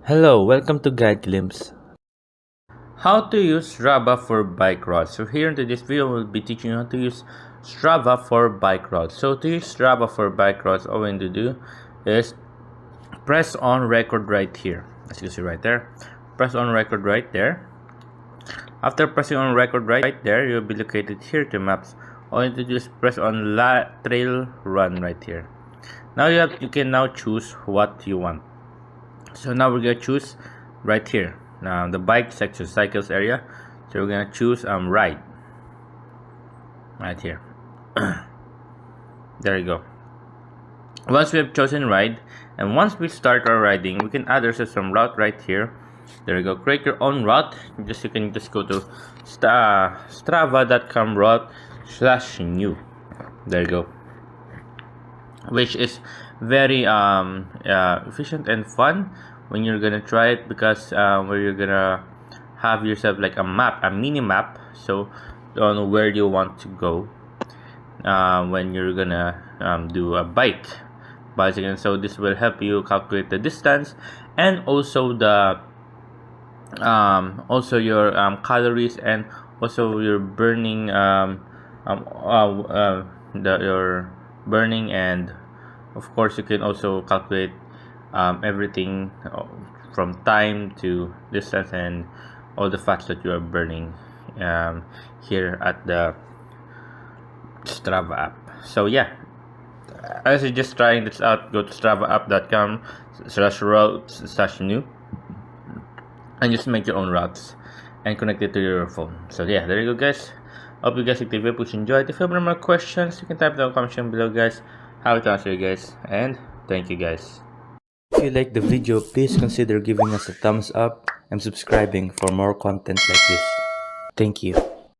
Hello, welcome to Guide Glimpse. How to use Strava for bike routes. So here in this video, we'll be teaching you how to use Strava for bike routes. So to use Strava for bike routes, all we need to do is press on record right here. As you can see right there, press on record right there. After pressing on record right there, you'll be located here to maps. All you need to do is press on trail run right here. Now you can now choose what you want. So now we're gonna choose right here the bike section, cycles area. So we're gonna choose ride right here. There you go. Once we have chosen ride, and once we start our riding, we can add ourselves some route right here. There you go. Create your own route. You can just go to strava.com route/new. There you go. Which is very efficient and fun when you're gonna try it, because where you're gonna have yourself like a map, a mini map, so on where you want to go when you're gonna do a bike bicycle. So this will help you calculate the distance, and also the also your calories, and also your burning your burning, and of course you can also calculate everything from time to distance and all the fats that you are burning here at the Strava app. So yeah, as you're just trying this out, go to stravaapp.com/routes/new and just make your own routes and connect it to your phone. So yeah, there you go, guys. Hope you guys like the video. Please enjoy it. If you have any more questions, you can type down in the comment section below, guys. Happy to answer you guys, and thank you, guys. If you like the video, please consider giving us a thumbs up and subscribing for more content like this. Thank you.